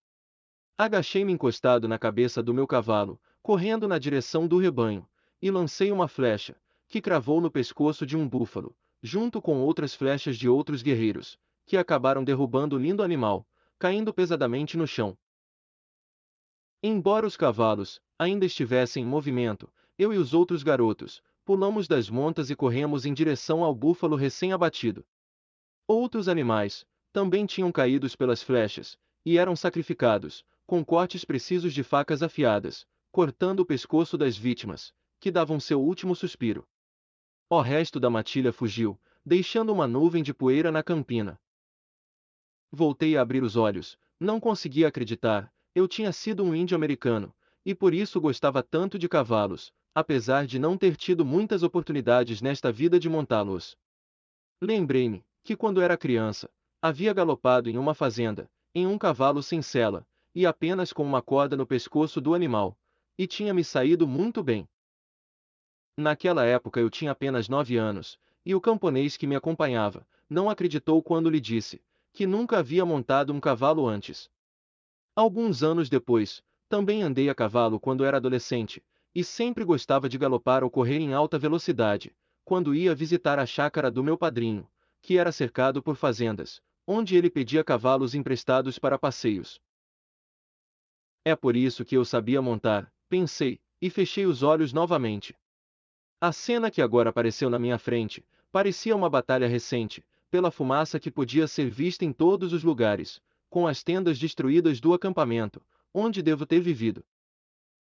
Agachei-me encostado na cabeça do meu cavalo, correndo na direção do rebanho, e lancei uma flecha, que cravou no pescoço de um búfalo, junto com outras flechas de outros guerreiros, que acabaram derrubando o lindo animal, caindo pesadamente no chão. Embora os cavalos ainda estivessem em movimento, eu e os outros garotos pulamos das montas e corremos em direção ao búfalo recém-abatido. Outros animais também tinham caído pelas flechas e eram sacrificados, com cortes precisos de facas afiadas, cortando o pescoço das vítimas, que davam seu último suspiro. O resto da matilha fugiu, deixando uma nuvem de poeira na campina. Voltei a abrir os olhos, não conseguia acreditar, eu tinha sido um índio americano, e por isso gostava tanto de cavalos, apesar de não ter tido muitas oportunidades nesta vida de montá-los. Lembrei-me que quando era criança, havia galopado em uma fazenda, em um cavalo sem sela, e apenas com uma corda no pescoço do animal, e tinha me saído muito bem. Naquela época eu tinha apenas 9 anos, e o camponês que me acompanhava não acreditou quando lhe disse que nunca havia montado um cavalo antes. Alguns anos depois, também andei a cavalo quando era adolescente, e sempre gostava de galopar ou correr em alta velocidade, quando ia visitar a chácara do meu padrinho, que era cercado por fazendas, onde ele pedia cavalos emprestados para passeios. É por isso que eu sabia montar, pensei, e fechei os olhos novamente. A cena que agora apareceu na minha frente parecia uma batalha recente, pela fumaça que podia ser vista em todos os lugares, com as tendas destruídas do acampamento, onde devo ter vivido.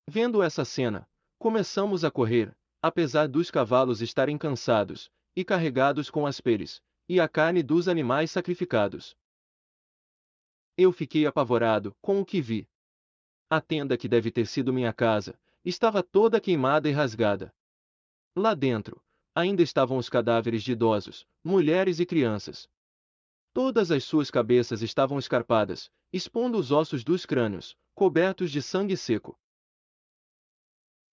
Vendo essa cena, começamos a correr, apesar dos cavalos estarem cansados e carregados com as peles e a carne dos animais sacrificados. Eu fiquei apavorado com o que vi. A tenda que deve ter sido minha casa estava toda queimada e rasgada. Lá dentro, ainda estavam os cadáveres de idosos, mulheres e crianças. Todas as suas cabeças estavam escarpadas, expondo os ossos dos crânios, cobertos de sangue seco.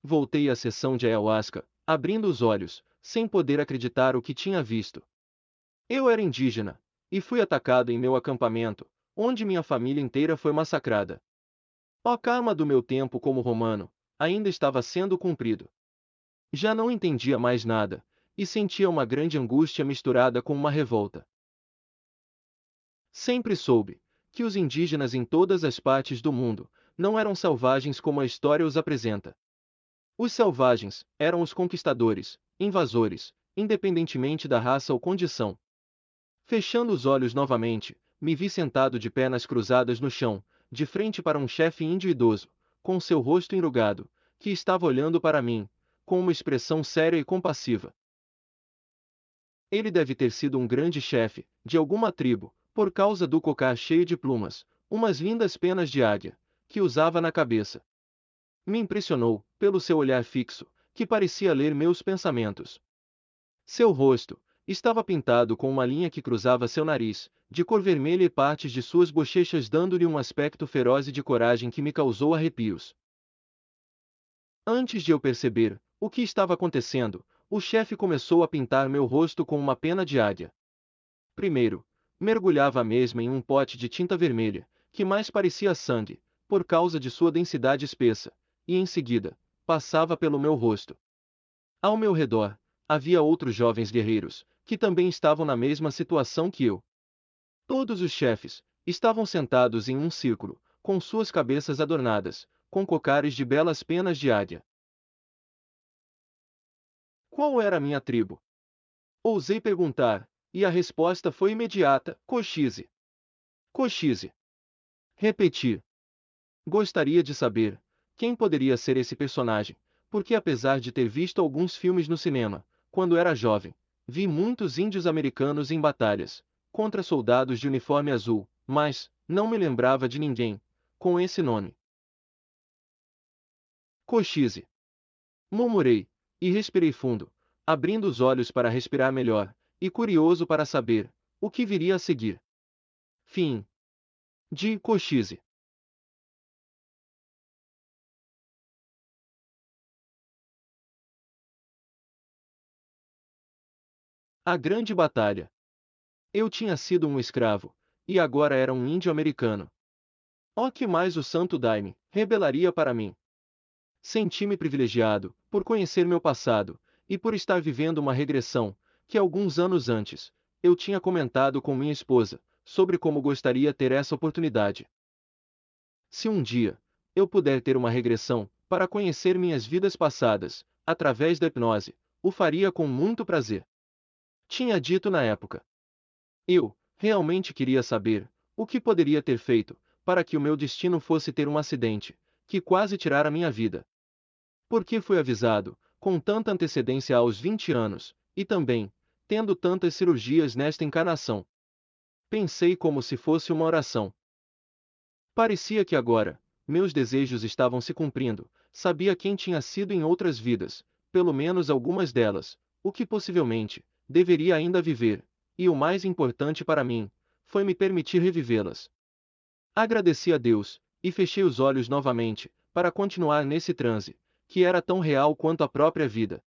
Voltei à sessão de ayahuasca, abrindo os olhos, sem poder acreditar o que tinha visto. Eu era indígena, e fui atacado em meu acampamento, onde minha família inteira foi massacrada. O karma do meu tempo como romano ainda estava sendo cumprido. Já não entendia mais nada, e sentia uma grande angústia misturada com uma revolta. Sempre soube que os indígenas em todas as partes do mundo não eram selvagens como a história os apresenta. Os selvagens eram os conquistadores, invasores, independentemente da raça ou condição. Fechando os olhos novamente, me vi sentado de pernas cruzadas no chão, de frente para um chefe índio idoso, com seu rosto enrugado, que estava olhando para mim, com uma expressão séria e compassiva. Ele deve ter sido um grande chefe, de alguma tribo, por causa do cocar cheio de plumas, umas lindas penas de águia, que usava na cabeça. Me impressionou, pelo seu olhar fixo, que parecia ler meus pensamentos. Seu rosto estava pintado com uma linha que cruzava seu nariz, de cor vermelha e partes de suas bochechas dando-lhe um aspecto feroz e de coragem que me causou arrepios. Antes de eu perceber o que estava acontecendo, o chefe começou a pintar meu rosto com uma pena de águia. Primeiro, mergulhava a mesma em um pote de tinta vermelha, que mais parecia sangue, por causa de sua densidade espessa, e em seguida, passava pelo meu rosto. Ao meu redor, havia outros jovens guerreiros, que também estavam na mesma situação que eu. Todos os chefes estavam sentados em um círculo, com suas cabeças adornadas, com cocares de belas penas de águia. Qual era a minha tribo? Ousei perguntar, e a resposta foi imediata: Cochise. Cochise. Repeti. Gostaria de saber quem poderia ser esse personagem, porque apesar de ter visto alguns filmes no cinema, quando era jovem, vi muitos índios americanos em batalhas contra soldados de uniforme azul, mas não me lembrava de ninguém com esse nome. Cochise. Murmurei, e respirei fundo, abrindo os olhos para respirar melhor, e curioso para saber o que viria a seguir. Fim. De Cochise. A Grande Batalha. Eu tinha sido um escravo, e agora era um índio americano. Oh, que mais o Santo Daime revelaria para mim? Senti-me privilegiado, por conhecer meu passado, e por estar vivendo uma regressão, que alguns anos antes, eu tinha comentado com minha esposa, sobre como gostaria ter essa oportunidade. Se um dia, eu puder ter uma regressão, para conhecer minhas vidas passadas, através da hipnose, o faria com muito prazer. Tinha dito na época. Eu, realmente queria saber, o que poderia ter feito, para que o meu destino fosse ter um acidente, que quase tirara minha vida. Porque fui avisado, com tanta antecedência aos 20 anos, e também, tendo tantas cirurgias nesta encarnação. Pensei como se fosse uma oração. Parecia que agora, meus desejos estavam se cumprindo, sabia quem tinha sido em outras vidas, pelo menos algumas delas, o que possivelmente, deveria ainda viver, e o mais importante para mim, foi me permitir revivê-las. Agradeci a Deus, e fechei os olhos novamente, para continuar nesse transe, que era tão real quanto a própria vida.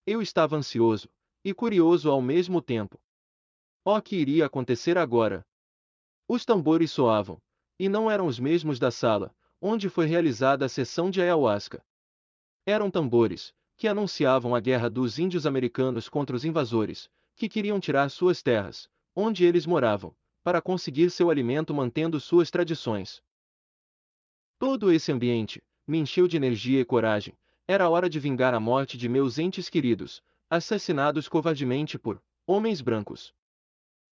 Eu estava ansioso, e curioso ao mesmo tempo. O que iria acontecer agora? Os tambores soavam, e não eram os mesmos da sala, onde foi realizada a sessão de ayahuasca. Eram tambores, que anunciavam a guerra dos índios americanos contra os invasores, que queriam tirar suas terras, onde eles moravam, para conseguir seu alimento mantendo suas tradições. Todo esse ambiente me encheu de energia e coragem. Era hora de vingar a morte de meus entes queridos, assassinados covardemente por homens brancos.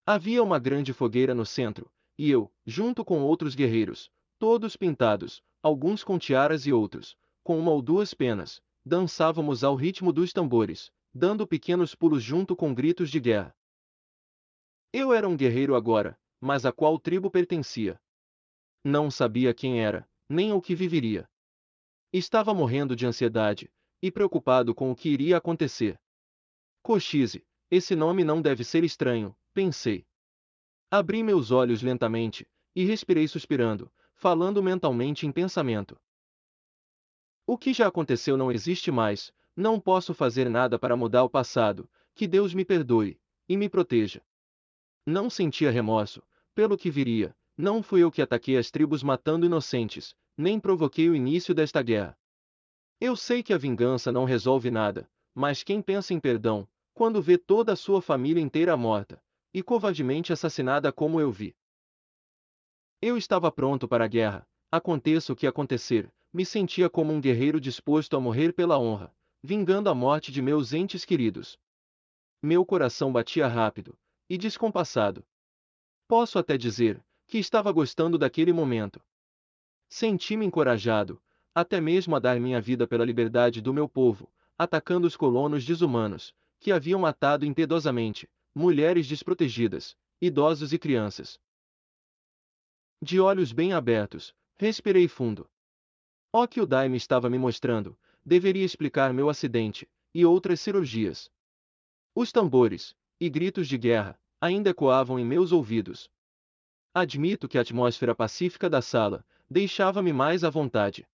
Havia uma grande fogueira no centro, e eu, junto com outros guerreiros, todos pintados, alguns com tiaras e outros, com uma ou duas penas, dançávamos ao ritmo dos tambores, dando pequenos pulos junto com gritos de guerra. Eu era um guerreiro agora, mas a qual tribo pertencia? Não sabia quem era, nem o que viveria. Estava morrendo de ansiedade, e preocupado com o que iria acontecer. Cochise, esse nome não deve ser estranho, pensei. Abri meus olhos lentamente, e respirei suspirando, falando mentalmente em pensamento. O que já aconteceu não existe mais, não posso fazer nada para mudar o passado, que Deus me perdoe, e me proteja. Não sentia remorso, pelo que viria, não fui eu que ataquei as tribos matando inocentes, nem provoquei o início desta guerra. Eu sei que a vingança não resolve nada, mas quem pensa em perdão, quando vê toda a sua família inteira morta, e covardemente assassinada como eu vi? Eu estava pronto para a guerra, aconteça o que acontecer, me sentia como um guerreiro disposto a morrer pela honra, vingando a morte de meus entes queridos. Meu coração batia rápido e descompassado. Posso até dizer que estava gostando daquele momento. Senti-me encorajado, até mesmo a dar minha vida pela liberdade do meu povo, atacando os colonos desumanos, que haviam matado impiedosamente mulheres desprotegidas, idosos e crianças. De olhos bem abertos, respirei fundo. O que o Daime estava me mostrando, deveria explicar meu acidente, e outras cirurgias. Os tambores, e gritos de guerra, ainda ecoavam em meus ouvidos. Admito que a atmosfera pacífica da sala, deixava-me mais à vontade.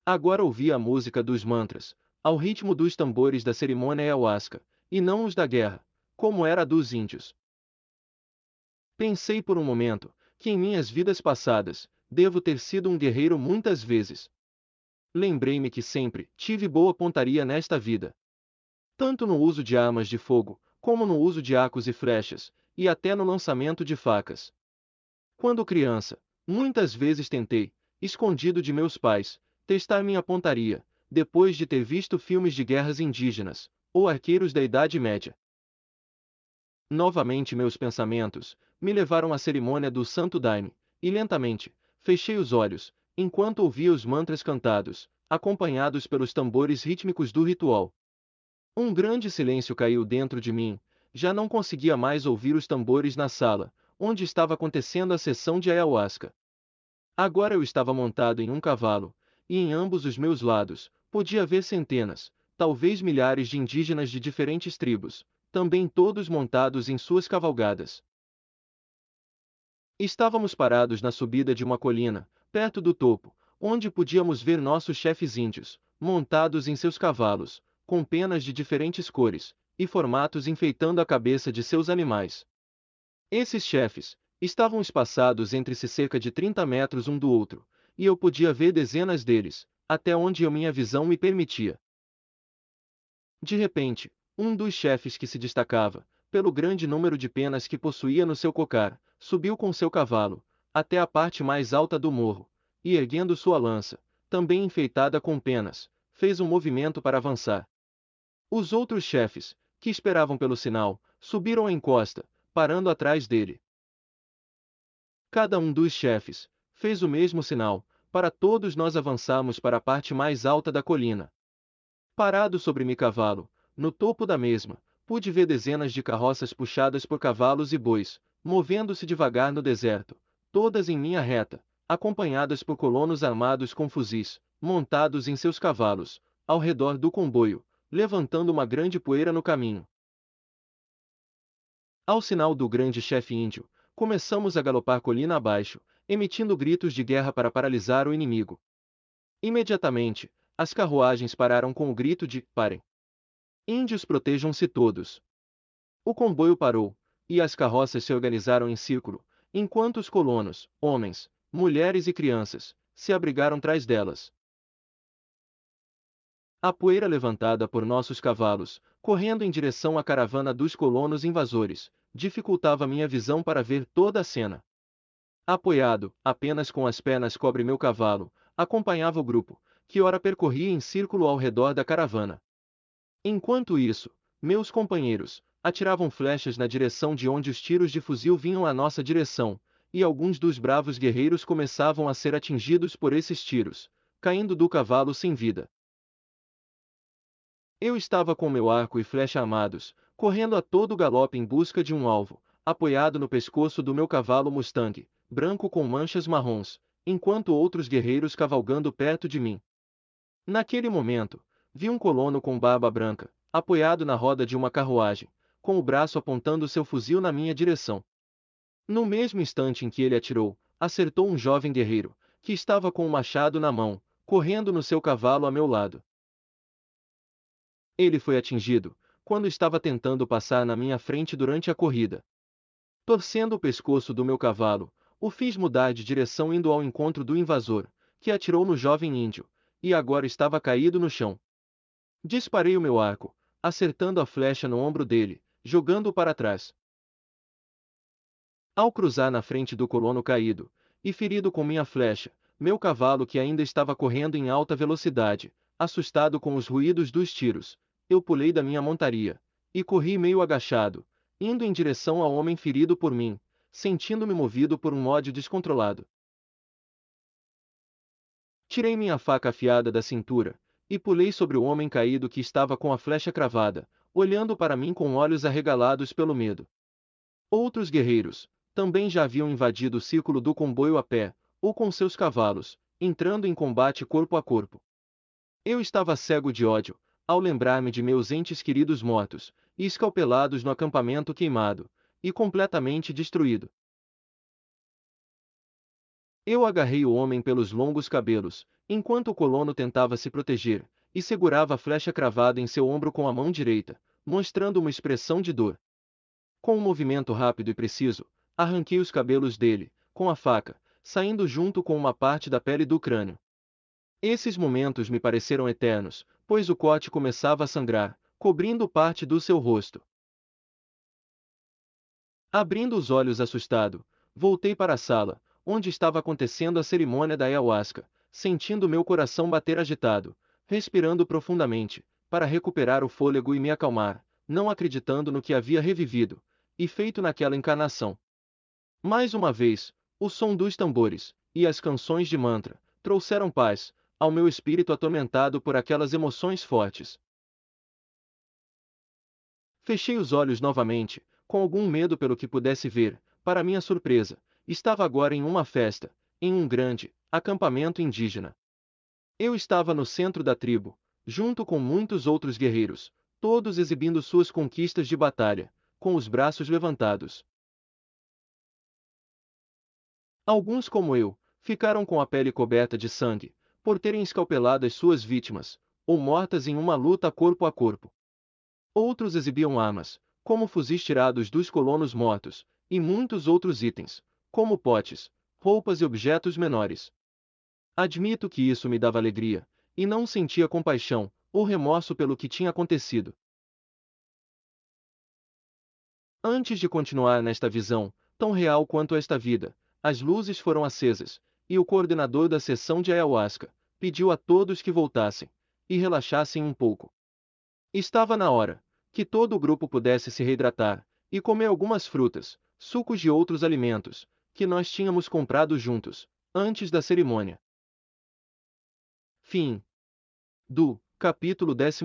Agora ouvia a música dos mantras, ao ritmo dos tambores da cerimônia ayahuasca, e não os da guerra, como era a dos índios. Pensei por um momento, que em minhas vidas passadas, devo ter sido um guerreiro muitas vezes. Lembrei-me que sempre tive boa pontaria nesta vida. Tanto no uso de armas de fogo, como no uso de arcos e flechas, e até no lançamento de facas. Quando criança, muitas vezes tentei, escondido de meus pais, testar minha pontaria, depois de ter visto filmes de guerras indígenas, ou arqueiros da Idade Média. Novamente meus pensamentos me levaram à cerimônia do Santo Daime, e lentamente, fechei os olhos, enquanto ouvia os mantras cantados, acompanhados pelos tambores rítmicos do ritual. Um grande silêncio caiu dentro de mim, já não conseguia mais ouvir os tambores na sala, onde estava acontecendo a sessão de ayahuasca. Agora eu estava montado em um cavalo, e em ambos os meus lados, podia ver centenas, talvez milhares de indígenas de diferentes tribos, também todos montados em suas cavalgadas. Estávamos parados na subida de uma colina, perto do topo, onde podíamos ver nossos chefes índios, montados em seus cavalos, com penas de diferentes cores e formatos enfeitando a cabeça de seus animais. Esses chefes estavam espaçados entre si cerca de 30 metros um do outro, e eu podia ver dezenas deles, até onde minha visão me permitia. De repente, um dos chefes que se destacava, pelo grande número de penas que possuía no seu cocar, subiu com seu cavalo, até a parte mais alta do morro, e erguendo sua lança, também enfeitada com penas, fez um movimento para avançar. Os outros chefes, que esperavam pelo sinal, subiram a encosta, parando atrás dele. Cada um dos chefes fez o mesmo sinal, para todos nós avançarmos para a parte mais alta da colina. Parado sobre meu cavalo, no topo da mesma, pude ver dezenas de carroças puxadas por cavalos e bois, movendo-se devagar no deserto, todas em linha reta, acompanhadas por colonos armados com fuzis, montados em seus cavalos, ao redor do comboio, levantando uma grande poeira no caminho. Ao sinal do grande chefe índio, começamos a galopar colina abaixo, emitindo gritos de guerra para paralisar o inimigo. Imediatamente, as carruagens pararam com o grito de "Parem! Índios, protejam-se todos!" O comboio parou, e as carroças se organizaram em círculo, enquanto os colonos, homens, mulheres e crianças, se abrigaram trás delas. A poeira levantada por nossos cavalos, correndo em direção à caravana dos colonos invasores, dificultava minha visão para ver toda a cena. Apoiado, apenas com as pernas cobre meu cavalo, acompanhava o grupo, que ora percorria em círculo ao redor da caravana. Enquanto isso, meus companheiros atiravam flechas na direção de onde os tiros de fuzil vinham à nossa direção, e alguns dos bravos guerreiros começavam a ser atingidos por esses tiros, caindo do cavalo sem vida. Eu estava com meu arco e flecha armados, correndo a todo galope em busca de um alvo, apoiado no pescoço do meu cavalo Mustang, branco com manchas marrons, enquanto outros guerreiros cavalgando perto de mim. Naquele momento, vi um colono com barba branca, apoiado na roda de uma carruagem, com o braço apontando seu fuzil na minha direção. No mesmo instante em que ele atirou, acertou um jovem guerreiro, que estava com um machado na mão, correndo no seu cavalo a meu lado. Ele foi atingido quando estava tentando passar na minha frente durante a corrida. Torcendo o pescoço do meu cavalo, o fiz mudar de direção indo ao encontro do invasor, que atirou no jovem índio, e agora estava caído no chão. Disparei o meu arco, acertando a flecha no ombro dele, jogando-o para trás. Ao cruzar na frente do colono caído, e ferido com minha flecha, meu cavalo que ainda estava correndo em alta velocidade, assustado com os ruídos dos tiros, eu pulei da minha montaria, e corri meio agachado, indo em direção ao homem ferido por mim, sentindo-me movido por um ódio descontrolado. Tirei minha faca afiada da cintura, e pulei sobre o homem caído que estava com a flecha cravada, olhando para mim com olhos arregalados pelo medo. Outros guerreiros também já haviam invadido o círculo do comboio a pé, ou com seus cavalos, entrando em combate corpo a corpo. Eu estava cego de ódio, ao lembrar-me de meus entes queridos mortos, e escalpelados no acampamento queimado, e completamente destruído. Eu agarrei o homem pelos longos cabelos, enquanto o colono tentava se proteger, e segurava a flecha cravada em seu ombro com a mão direita, mostrando uma expressão de dor. Com um movimento rápido e preciso, arranquei os cabelos dele, com a faca, saindo junto com uma parte da pele do crânio. Esses momentos me pareceram eternos, pois o corte começava a sangrar, cobrindo parte do seu rosto. Abrindo os olhos assustado, voltei para a sala, onde estava acontecendo a cerimônia da ayahuasca, sentindo meu coração bater agitado, respirando profundamente, para recuperar o fôlego e me acalmar, não acreditando no que havia revivido e feito naquela encarnação. Mais uma vez, o som dos tambores e as canções de mantra trouxeram paz ao meu espírito atormentado por aquelas emoções fortes. Fechei os olhos novamente, com algum medo pelo que pudesse ver. Para minha surpresa, estava agora em uma festa, em um grande acampamento indígena. Eu estava no centro da tribo, junto com muitos outros guerreiros, todos exibindo suas conquistas de batalha, com os braços levantados. Alguns, como eu, ficaram com a pele coberta de sangue, por terem escalpelado as suas vítimas, ou mortas em uma luta corpo a corpo. Outros exibiam armas, como fuzis tirados dos colonos mortos, e muitos outros itens, como potes, roupas e objetos menores. Admito que isso me dava alegria, e não sentia compaixão ou remorso pelo que tinha acontecido. Antes de continuar nesta visão, tão real quanto esta vida, as luzes foram acesas, e o coordenador da sessão de ayahuasca pediu a todos que voltassem e relaxassem um pouco. Estava na hora que todo o grupo pudesse se reidratar e comer algumas frutas, sucos de outros alimentos que nós tínhamos comprado juntos, antes da cerimônia. Fim do capítulo 12.